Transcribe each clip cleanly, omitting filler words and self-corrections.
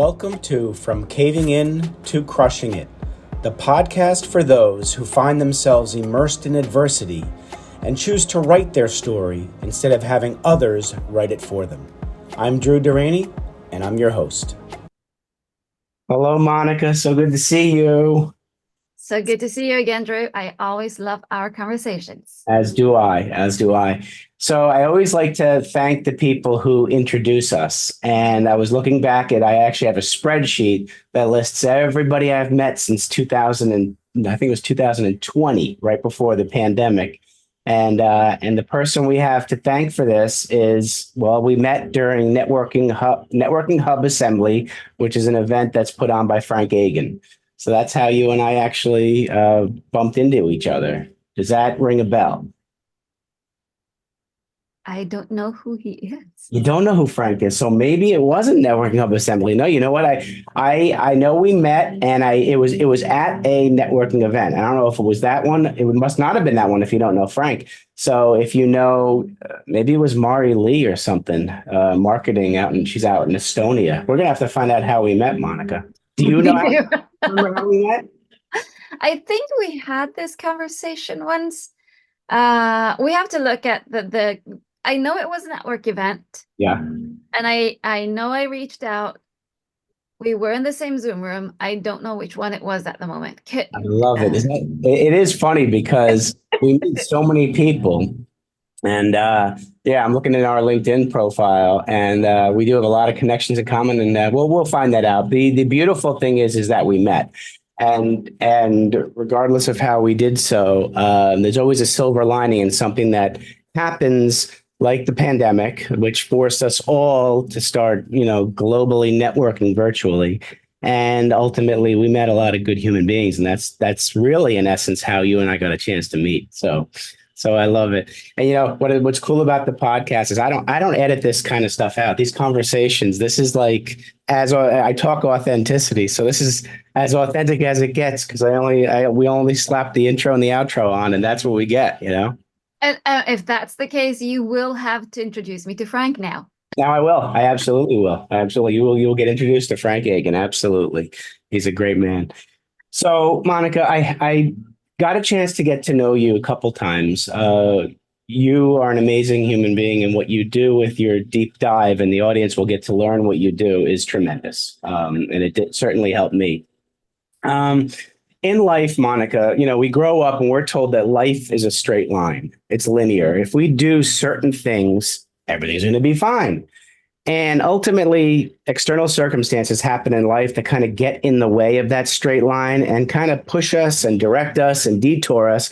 Welcome to From Caving In to Crushing It, the podcast for those who find themselves immersed in adversity and choose to write their story instead of having others write it for them. I'm Drew Durrani, and I'm your host. Hello, Monica. So good to see you. So good to see you again, Drew. I always love our conversations. As do I. So I always like to thank the people who introduce us. And I was looking back I actually have a spreadsheet that lists everybody I've met since 2000 and I think it was 2020, right before the pandemic. And the person we have to thank for this is, well, we met during Networking Hub Assembly, which is an event that's put on by Frank Agan. So that's how you and I actually bumped into each other. Does that ring a bell? I don't know who he is. You don't know who Frank is, so maybe it wasn't Networking Hub Assembly. No, you know what? I know we met, and it was at a networking event. I don't know if it was that one. It must not have been that one if you don't know Frank. So if you know, maybe it was Mari Lee or something, marketing she's out in Estonia. We're gonna have to find out how we met, Monica. Do you know remember how we met? I think we had this conversation once. We have to look at the I know it was a network event. Yeah. And I know I reached out. We were in the same Zoom room. I don't know which one it was at the moment. I love it. It is funny because we meet so many people. And I'm looking at our LinkedIn profile, and we do have a lot of connections in common, and we'll find that out. The beautiful thing is that we met, and regardless of how we did so, there's always a silver lining in something that happens, like the pandemic, which forced us all to start, globally networking virtually. And ultimately, we met a lot of good human beings, and that's really, in essence, how you and I got a chance to meet. So I love it. And what's cool about the podcast is I don't edit this kind of stuff out. These conversations, this is like, as I talk authenticity. So this is as authentic as it gets, because we only slap the intro and the outro on, and that's what we get, And if that's the case, you will have to introduce me to Frank now. Now I will. I absolutely will. Absolutely. You will get introduced to Frank Agan. Absolutely. He's a great man. So, Monica, I got a chance to get to know you a couple times. You are an amazing human being, and what you do with your deep dive, and the audience will get to learn what you do, is tremendous. And it did certainly help me. In life, Monica, we grow up and we're told that life is a straight line. It's linear. If we do certain things, everything's going to be fine. And ultimately, external circumstances happen in life that kind of get in the way of that straight line and kind of push us and direct us and detour us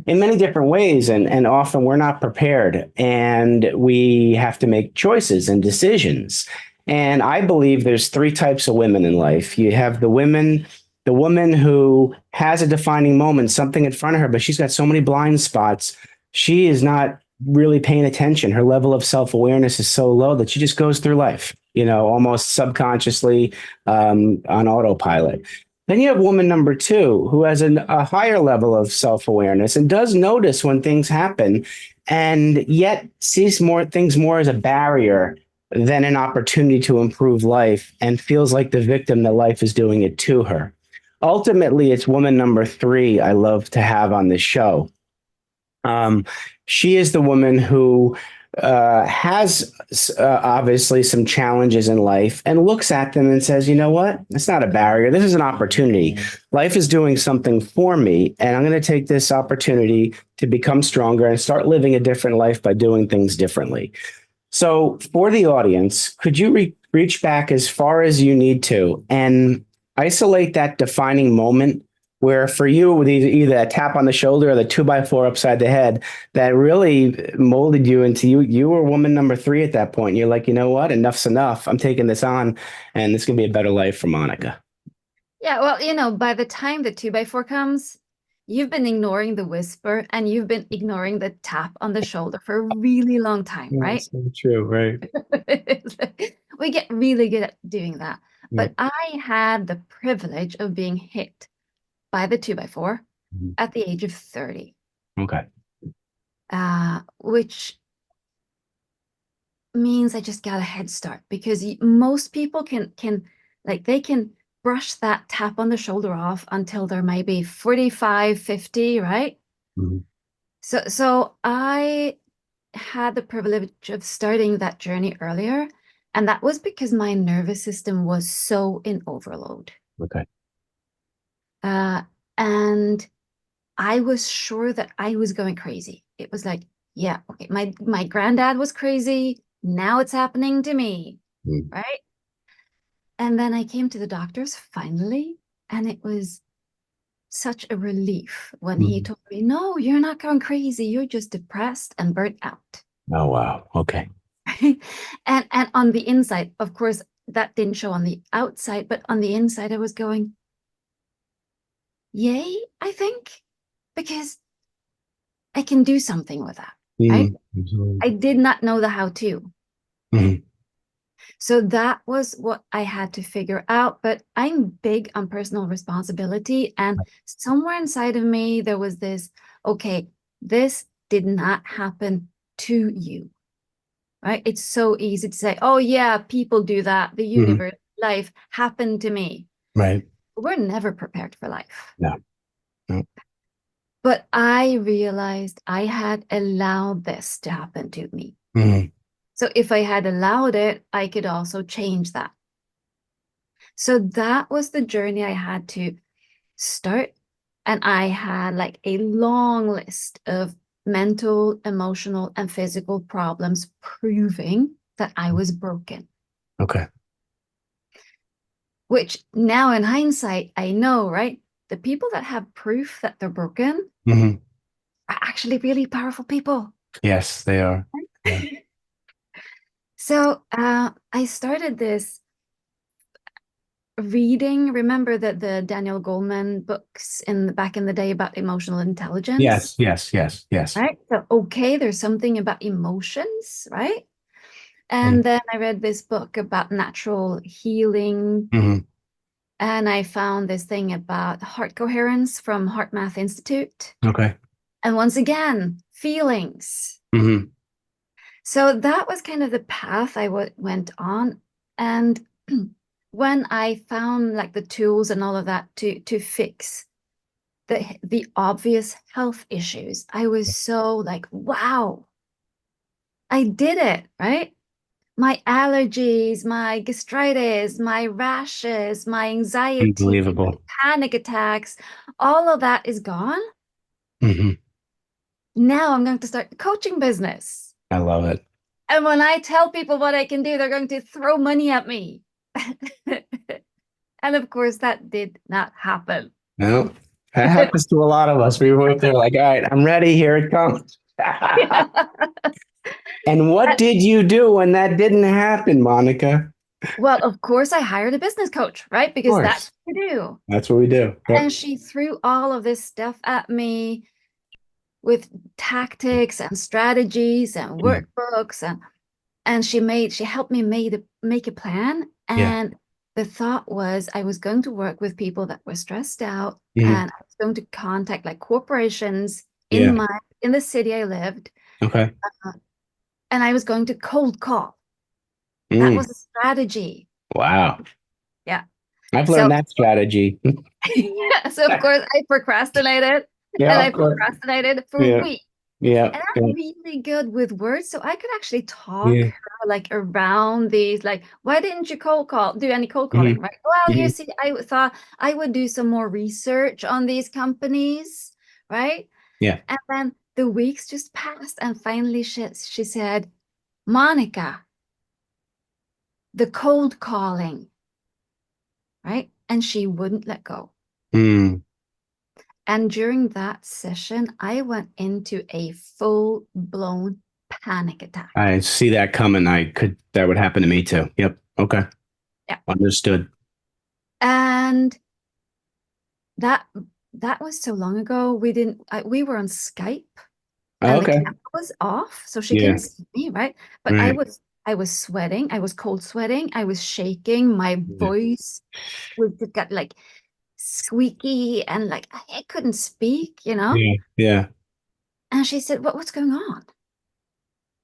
in many different ways. And often we're not prepared, and we have to make choices and decisions. And I believe there's three types of women in life. You have the woman who has a defining moment, something in front of her, but she's got so many blind spots. She is not really paying attention. Her level of self-awareness is so low that she just goes through life, almost subconsciously, on autopilot. Then you have woman number two, who has a higher level of self-awareness and does notice when things happen, and yet sees things more as a barrier than an opportunity to improve life, and feels like the victim that life is doing it to her. Ultimately, it's woman number three I love to have on this show. She is the woman who has obviously some challenges in life and looks at them and says, you know what? It's not a barrier. This is an opportunity. Life is doing something for me, and I'm going to take this opportunity to become stronger and start living a different life by doing things differently. So for the audience, could you reach back as far as you need to and isolate that defining moment where for you, with either a tap on the shoulder or the 2x4 upside the head, that really molded you into you were woman number three at that point. You're like, you know what? Enough's enough. I'm taking this on, and this can be a better life for Monica. Yeah, well, by the time the 2x4 comes, you've been ignoring the whisper, and you've been ignoring the tap on the shoulder for a really long time, right? That's so true, right? We get really good at doing that. Yeah. But I had the privilege of being hit by the 2x4 at the age of 30. Okay. Which means I just got a head start, because most people can like they can brush that tap on the shoulder off until they're maybe 45, 50, right? Mm-hmm. So I had the privilege of starting that journey earlier, and that was because my nervous system was so in overload. Okay. And I was sure that I was going crazy. It was like, yeah, okay, my granddad was crazy. Now it's happening to me, Mm. right? And then I came to the doctors finally, and it was such a relief when he Mm. told me, no, you're not going crazy. You're just depressed and burnt out. Oh, wow. Okay. And on the inside, of course, that didn't show on the outside, but on the inside, I was going, yay, I think, because I can do something with that, right? I did not know the how to. Mm-hmm. So that was what I had to figure out. But I'm big on personal responsibility. And somewhere inside of me, there was this, okay, this did not happen to you, right? It's so easy to say, oh, yeah, people do that. The Mm-hmm. universe, life happened to me. Right. We're never prepared for life. No. No. But I realized I had allowed this to happen to me. Mm-hmm. So if I had allowed it, I could also change that. So that was the journey I had to start. And I had like a long list of mental, emotional, and physical problems proving that I was broken. Okay. Which now in hindsight, I know, right? The people that have proof that they're broken Mm-hmm. are actually really powerful people. Yes, they are. Yeah. So I started this reading. Remember that the Daniel Goleman books back in the day about emotional intelligence, Yes, yes, yes, yes. right? So okay, there's something about emotions, right? And then I read this book about natural healing, Mm-hmm. and I found this thing about heart coherence from Heart Math Institute. Okay. And once again, feelings. Mm-hmm. So that was kind of the path I went on. And when I found like the tools and all of that to fix the obvious health issues, I was so like, wow, I did it, right? My allergies, my gastritis, my rashes, my anxiety, my Unbelievable. panic attacks, all of that is gone. Mm-hmm. Now I'm going to start the coaching business. I love it. And when I tell people what I can do, they're going to throw money at me. And of course, that did not happen. No, that happens to a lot of us. We were there like, all right, I'm ready. Here it comes. And what did you do when that didn't happen, Monica? Well, of course, I hired a business coach, right? Of Because that's course. what you do. That's what we do. Yep. And she threw all of this stuff at me with tactics and strategies and workbooks, and she helped me make a plan. Yeah. And the thought was I was going to work with people that were stressed out, Mhm. and I was going to contact like corporations Yeah. in the city I lived, Okay. and I was going to cold call. That Mm. was a strategy. Wow. Yeah. I've So learned that strategy. yeah, so of course I procrastinated, Yeah, and I of course. procrastinated for Yeah. weeks. Yeah. And Yeah. I'm really good with words, so I could actually talk Yeah. her like around these, like, why didn't you do any cold calling, Mhm. right? Well, you Mhm. see, I thought I would do some more research on these companies, right? Yeah. And then the weeks just passed, and finally she said, Monica, the cold calling, right? And she wouldn't let go. Mm. And during that session, I went into a full-blown panic attack. I see that coming. That would happen to me too. Yep. Okay. Yeah. Understood. And that was so long ago. We were on Skype, Oh, and the okay. camera was off, so she Yeah. couldn't see me, right? But Right. I was sweating, I was cold sweating, I was shaking, my Yeah. voice was just got like squeaky, and like I couldn't speak, you know? Yeah. Yeah. And she said, what's going on?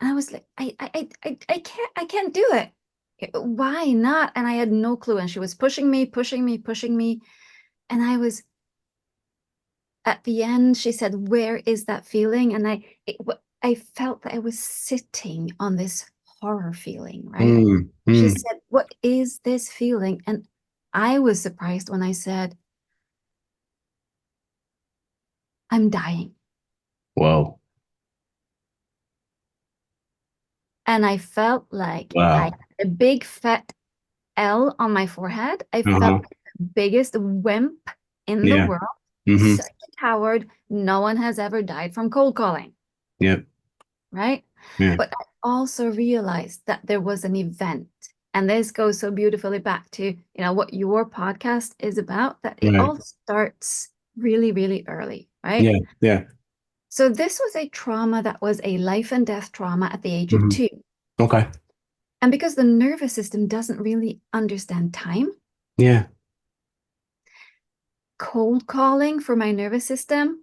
And I was like, I can't do it. Why not? And I had no clue. And she was pushing me, pushing me, pushing me. And I was, at the end, she said, "Where is that feeling?" And I felt that I was sitting on this horror feeling, right? She said, "What is this feeling?" And I was surprised when I said, "I'm dying." Whoa. And I felt like I Wow. had a big fat L on my forehead. I Uh-huh. felt like the biggest wimp in the Yeah. world, Mm-hmm. such a coward. No one has ever died from cold calling, Yep. right? Yeah. But I also realized that there was an event. And this goes so beautifully back to, what your podcast is about, that it Right. all starts really, really early, right? Yeah. Yeah. So this was a trauma that was a life and death trauma at the age of Mm-hmm. 2. Okay. And because the nervous system doesn't really understand time, Yeah. cold calling for my nervous system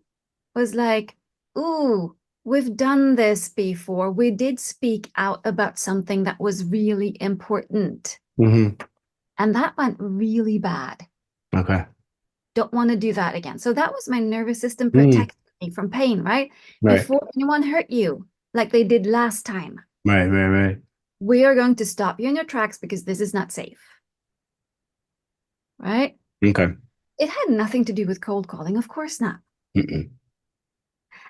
was like, ooh, we've done this before. We did speak out about something that was really important. Mm-hmm. And that went really bad. Okay. Don't want to do that again. So that was my nervous system Mm. protecting me from pain, right? Right. Before anyone hurt you, like they did last time, Right. Right. Right. we are going to stop you in your tracks because this is not safe, right? Okay. It had nothing to do with cold calling, of course not. Mm-mm.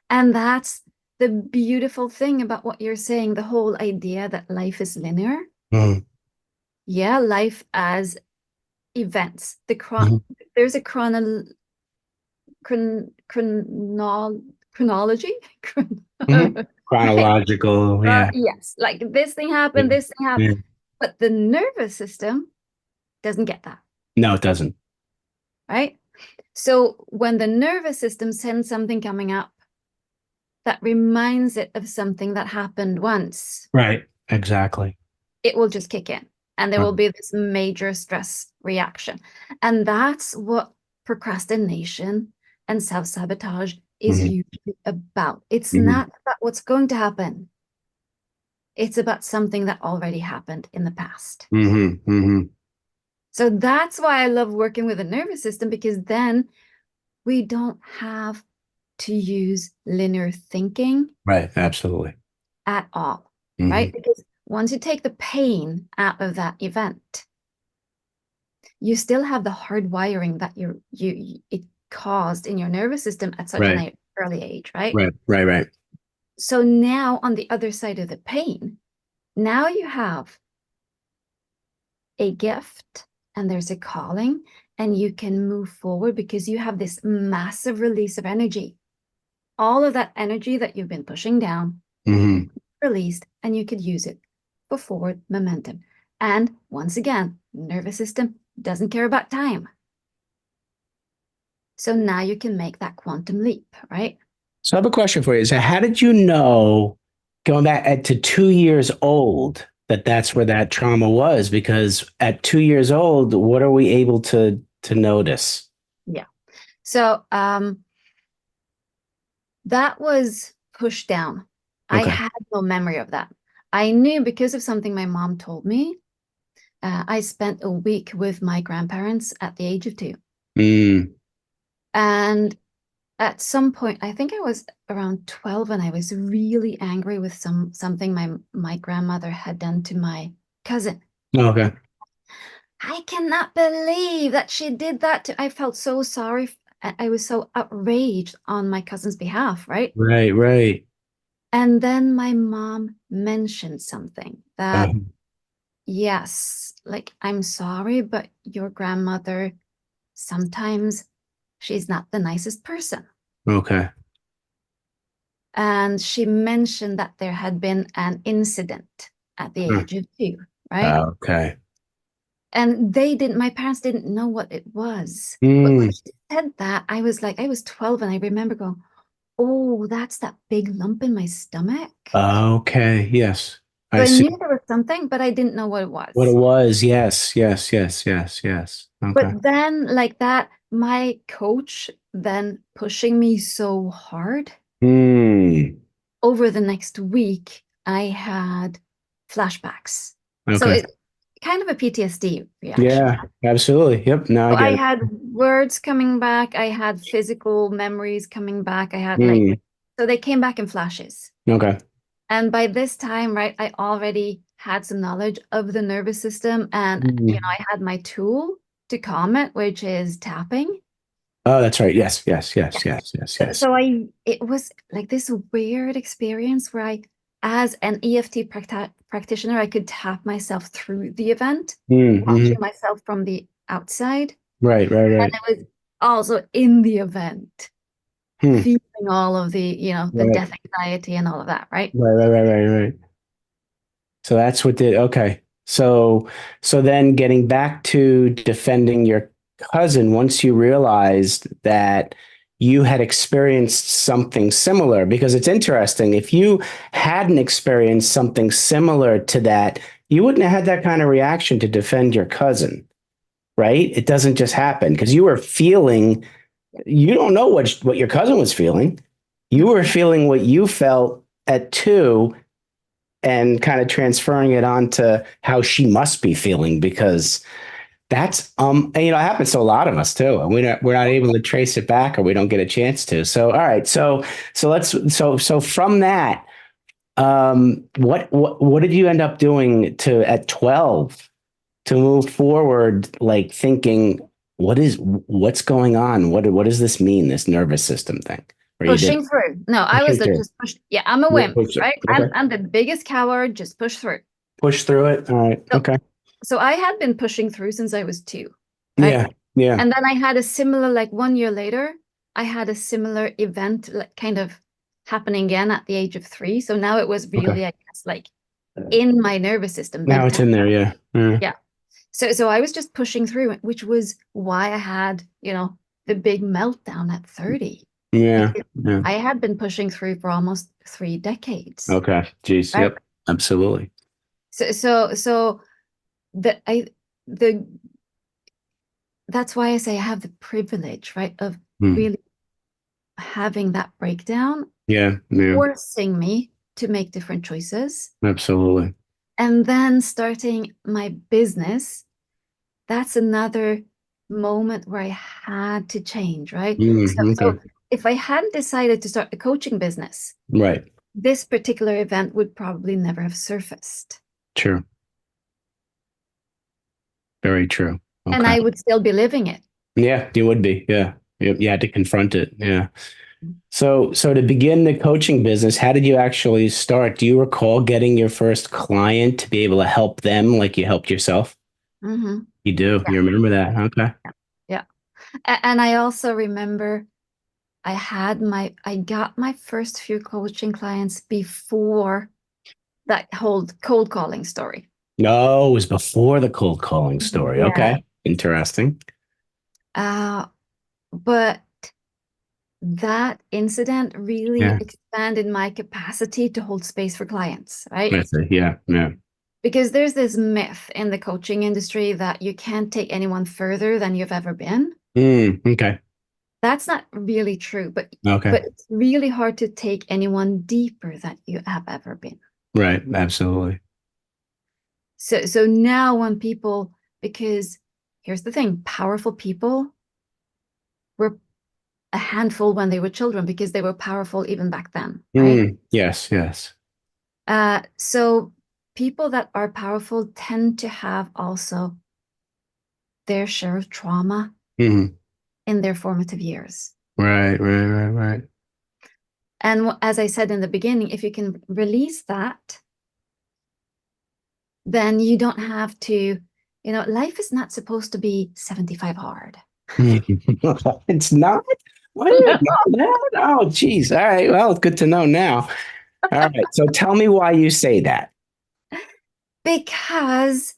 And that's the beautiful thing about what you're saying, the whole idea that life is linear. Mm-hmm. Yeah, life as events. Mm-hmm. There's a chronology. Mm-hmm. Right? Chronological. Yeah. Yes, like this thing Yeah. happened, this thing Yeah. happened. But the nervous system doesn't get that, No, it doesn't. right? So when the nervous system sends something coming up that reminds it of something that happened once, Right. Exactly. it will just kick in and there will be this major stress reaction. And that's what procrastination and self-sabotage is Mm-hmm. usually about. It's Mm-hmm. not about what's going to happen. It's about something that already happened in the past. Mm-hmm. Mm-hmm. So that's why I love working with the nervous system, because then we don't have to use linear thinking Right. Absolutely. at all, Mm-hmm. right? Because once you take the pain out of that event, you still have the hard wiring that it caused in your nervous system at such Right. an early age, right? Right. Right. Right. So now on the other side of the pain, now you have a gift and there's a calling, and you can move forward because you have this massive release of energy. All of that energy that you've been pushing down, Mm-hmm. released, and you could use it for forward momentum. And once again, nervous system doesn't care about time. So now you can make that quantum leap, right? So I have a question for you. So how did you know, going back to 2 years old, that that's where that trauma was? Because at 2 years old, what are we able to notice? Yeah. So that was pushed down. I Okay. had no memory of that. I knew because of something my mom told me. I spent a week with my grandparents at the age of 2. Mm. And at some point, I think I was around 12, and I was really angry with something my grandmother had done to my cousin. Okay. I cannot believe that she did that I felt so sorry. I was so outraged on my cousin's behalf, right? Right. Right. And then my mom mentioned something that, Uh, yes, like, I'm sorry, but your grandmother, sometimes she's not the nicest person. okay. And she mentioned that there had been an incident at the Huh. age of 2, right? Okay. And my parents didn't know what it was. But when Mm. she said that, I was 12, and I remember going, oh, that's that big lump in my stomach. Okay. Yes. So I I see knew there was something, but I didn't know what it what it was. was. Yes. Yes. Yes. Yes. Yes. Okay. But then, like that, my coach then pushing me so hard Mm. over the next week, I had flashbacks. So Okay. kind of a PTSD reaction. Yeah, absolutely. Yep. Now I So I get it. had words coming back, I had physical memories coming back, I had like, Mm, so they came back in flashes. okay. And by this time, right, I already had some knowledge of the nervous system, and Mm. I had my tool to calm it, which is tapping. Oh, that's right. Yes, yes, Yeah. yes, yes, yes, So, yes. so it was like this weird experience where as an EFT practitioner, I could tap myself through the event, watching Mm-hmm. myself from the outside. Right, right, And right. it was also in the event, Hmm. feeling all of the, the Right, death anxiety and all of that, right? right, right, right, right, right. So that's what did, okay. So then getting back to defending your cousin, once you realized that you had experienced something similar, because it's interesting, if you hadn't experienced something similar to that, you wouldn't have had that kind of reaction to defend your cousin, right? It doesn't just happen because you were feeling, you don't know what your cousin was feeling. You No. were feeling what you felt at 2 and kind of transferring it on to how she must be feeling because that's it happens to a lot of us too, and we're not able to trace it back or we don't get a chance to. So all right, so let's so from that, what did you end up doing to at 12 to move forward, like thinking what's going on, what does this mean, this nervous system thing, where you did Pushing through. No, I was pushing the through. just push. Yeah, I'm a Yeah, wimp, push through. right? I'm Okay. I'm the biggest coward. Just push through. Push through it. All right. So, Okay. so I had been pushing through since I was 2, right? Yeah. Yeah. And then I had a similar, like 1 year later, I had a similar event, like kind of happening again at the age of 3. So now it was Okay. really, I guess, like in my nervous system. Now Then it's in there. Yeah. Yeah. yeah. So I was just pushing through it, which was why I had, the big meltdown at 30. Yeah. Because Yeah. I had been pushing through for almost 3 decades, Okay. Jeez. right? Yep. Absolutely. So the I the that's why I say I have the privilege, right, of Hmm. really having that breakdown, Yeah. Yeah. forcing me to make different choices, Absolutely. and then starting my business. That's another moment where I had to change, right? So Okay. if I hadn't decided to start the coaching business, Right. this particular event would probably never have surfaced. True. Very true. And Okay. I would still be living it. Yeah. You would be. Yeah. You had to confront it. Yeah. So to begin the coaching business, how did you actually start? Do you recall getting your first client to be able to help them like you helped yourself? Hmm. You do. Yeah, You remember that? Okay. yeah. And I also remember I got my first few coaching clients before that whole cold calling story. No, it was before the cold calling story. Yeah. Okay. Interesting. Uh, but that incident really Yeah. expanded my capacity to hold space for clients, right? I see. Yeah. Yeah. Because there's this myth in the coaching industry that you can't take anyone further than you've ever been. Okay. That's not really true, but Okay. it's really hard to take anyone deeper than you have ever been. Right. Absolutely. So now when people, because here's the thing, powerful people were a handful when they were children because they were powerful even back then, right? Yes. Yes. So people that are powerful tend to have also their share of trauma Hmm. in their formative years. Right. Right. Right. Right. And as I said in the beginning, if you can release that, then you don't have to, life is not supposed to be 75 hard. It's not. Why do you No. know that? Oh, geez. All right. Well, it's good to know now. All right. So tell me why you say that. Because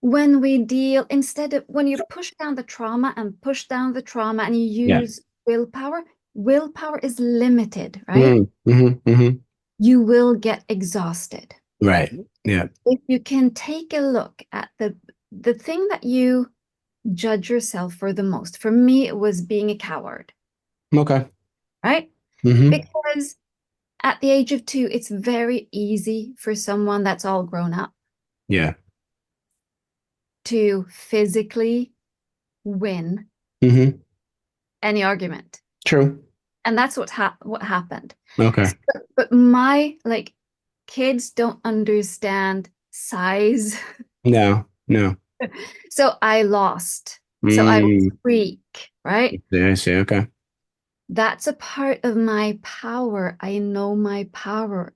when we deal, instead of when you push down the trauma and push down the trauma and you Yeah. use willpower is limited, right? Mm-hmm. You will get exhausted. Right. Yeah. If you can take a look at the thing that you judge yourself for the most, for me, it was being a coward, Okay. right? Hmm. Because at the age of 2, it's very easy for someone that's all grown up Yeah. to physically win Mm-hmm. any argument. True. And that's what happened. Okay. But my kids don't understand size. No. So I lost. So I was weak, right? I see. Okay. That's a part of my power. I know my power.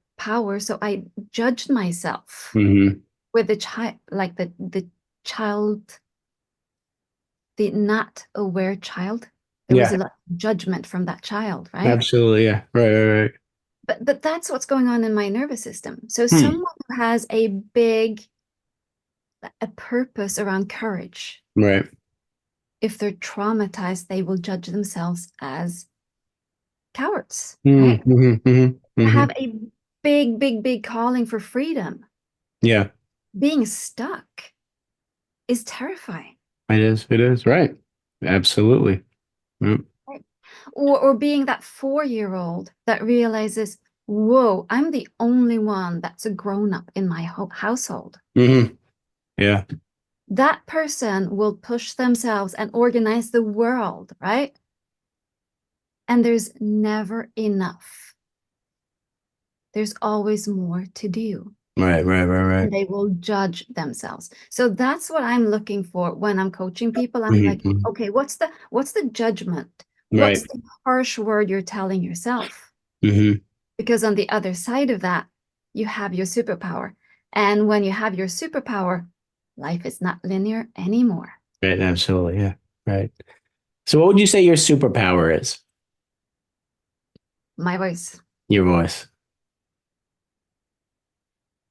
So I judged myself Mm-hmm. with the child, like the child, the not aware child. There was a lot of judgment from that child, right? Absolutely. Yeah. Right. But that's what's going on in my nervous system. So someone who has a purpose around courage, Right. if they're traumatized, they will judge themselves as cowards, right? Have a big calling for freedom. Yeah. Being stuck is terrifying. It is. Right. Absolutely. Yep. Right? Or being that 4-year-old that realizes, whoa, I'm the only one that's a grown-up in my household. Mm-hmm. Yeah. That person will push themselves and organize the world, right? And there's never enough. There's always more to do. Right. And they will judge themselves. So that's what I'm looking for when I'm coaching people. I'm like, okay, what's the judgment? Right. What's the harsh word you're telling yourself? Mm-hmm. Because on the other side of that, you have your superpower. And when you have your superpower, life is not linear anymore. Right. Absolutely. Yeah. Right. So what would you say your superpower is? My voice. Your voice.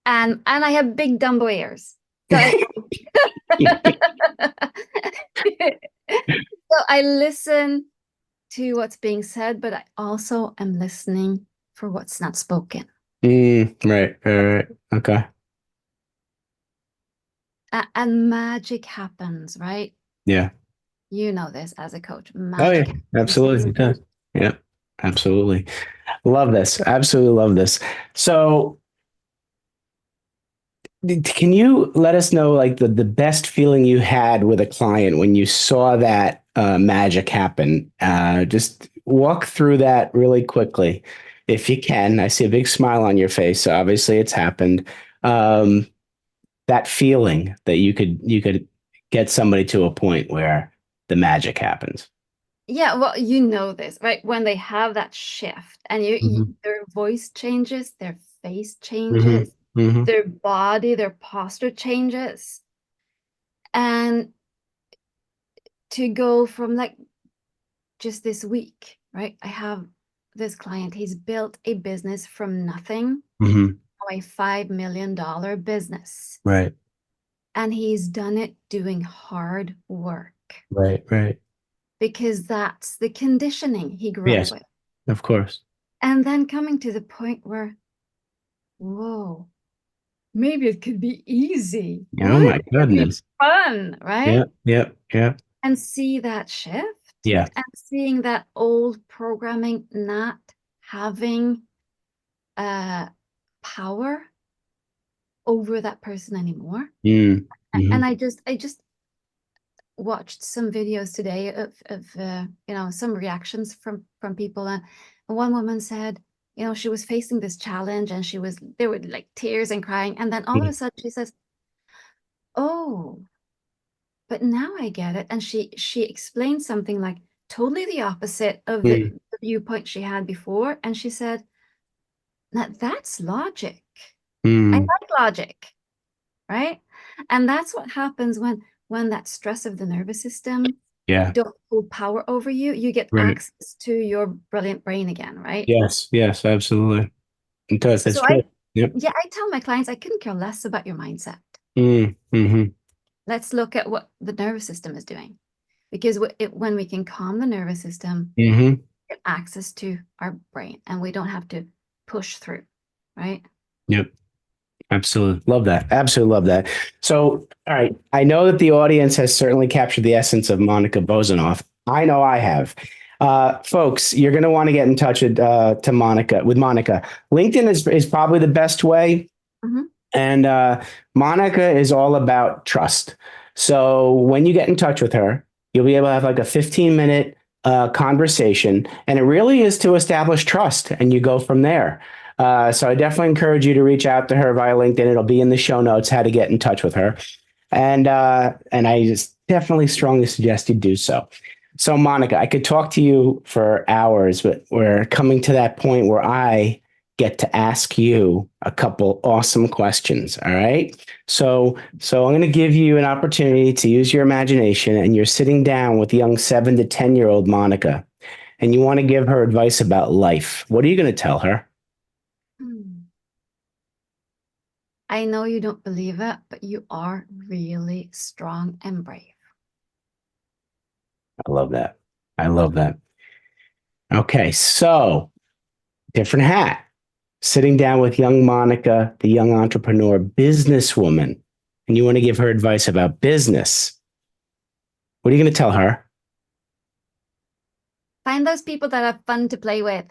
And I have big Dumbo ears. So, so I listen to what's being said, but I also am listening for what's not spoken. Right. Okay. And magic happens, right? Yeah. You know this as a coach. Oh yeah. Magic happens. Absolutely. It does. Yeah. Absolutely. Love this. Absolutely love this. So can you let us know like the best feeling you had with a client when you saw that magic happen? Just walk through that really quickly, if you can. I see a big smile on your face, so obviously it's happened. Um, that feeling that you could get somebody to a point where the magic happens. Yeah, well, you know this, right? When they have that shift and their voice changes, their face changes, their body, their posture changes. And to go from like just this week, right? I have this client, he's built a business from nothing, a $5 million business. Right. And he's done it doing hard work. Right. Because that's the conditioning he grew up Yes, with. of course. And then coming to the point where, whoa, maybe it could be easy. Oh What if my it could be goodness. fun, right? Yep. And see that shift Yeah. and seeing that old programming not having power over that person anymore. And I just watched some videos today of some reactions from people, and one woman said, she was facing this challenge and there were like tears and crying, and then all of a sudden she says, oh, but now I get it. And she explained something like totally the opposite of the viewpoint she had before, and she said, now that's logic. I like logic, right? And that's what happens when that stress of the nervous system Yeah. don't hold power over you. You get Right. access to your brilliant brain again, right? Yes, absolutely. It does. That's So true. Yep. I tell my clients, I couldn't care less about your mindset. Mm-hmm. Let's look at what the nervous system is doing. Because when we can calm the nervous system, get access to our brain, and we don't have to push through, right? Yep. Absolutely. Love that. Absolutely love that. So, all right. I know that the audience has certainly captured the essence of Monica Bozinov. I know I have. Folks, you're going to want to get in touch with Monica. LinkedIn is probably the best way. And Monica is all about trust. So when you get in touch with her, you'll be able to have like a 15-minute conversation, and it really is to establish trust, and you go from there. So I definitely encourage you to reach out to her via LinkedIn. It'll be in the show notes how to get in touch with her, and I just definitely strongly suggest you do so. So Monica, I could talk to you for hours, but we're coming to that point where I get to ask you a couple awesome questions. All right. So I'm going to give you an opportunity to use your imagination, and you're sitting down with young 7 to 10-year-old Monica, and you want to give her advice about life. What are you going to tell her? I know you don't believe it, but you are really strong and brave. I love that. I love that. Okay. So different hat. Sitting down with young Monica, the young entrepreneur, businesswoman, and you want to give her advice about business. What are you going to tell her? Find those people that are fun to play with.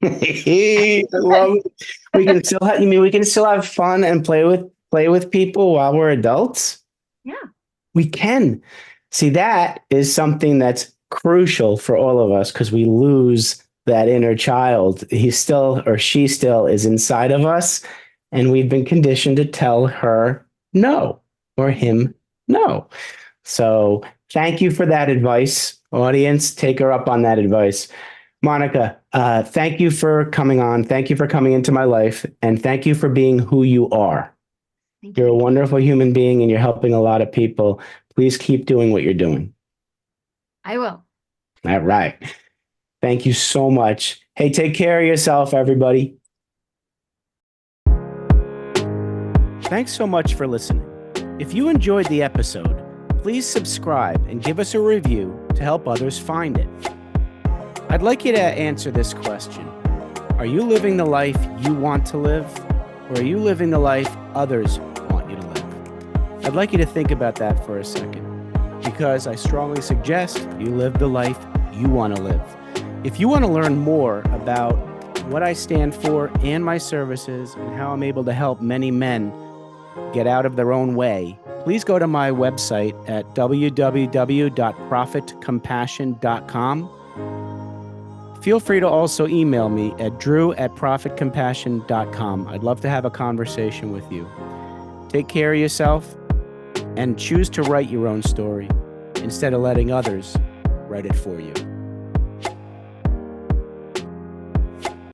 I love it. We can still have, you mean we can still have fun and play with people while we're adults? Yeah. We can. See, that is something that's crucial for all of us, because we lose that inner child. He still, or she still, is inside of us, and we've been conditioned to tell her no, or him no. So thank you for that advice, audience. Take her up on that advice. Monica, thank you for coming on. Thank you for coming into my life, and thank you for being who you are. Thank You're a you. wonderful human being, and you're helping a lot of people. Please keep doing what you're doing. I will. All right. Thank you so much. Hey, take care of yourself, everybody. Thanks so much for listening. If you enjoyed the episode, please subscribe and give us a review to help others find it. I'd like you to answer this question. Are you living the life you want to live, or are you living the life others want you to live? I'd like you to think about that for a second, because I strongly suggest you live the life you want to live. If you want to learn more about what I stand for and my services and how I'm able to help many men get out of their own way, please go to my website at www.profitcompassion.com. Feel free to also email me at drew@profitcompassion.com. I'd love to have a conversation with you. Take care of yourself and choose to write your own story instead of letting others write it for you.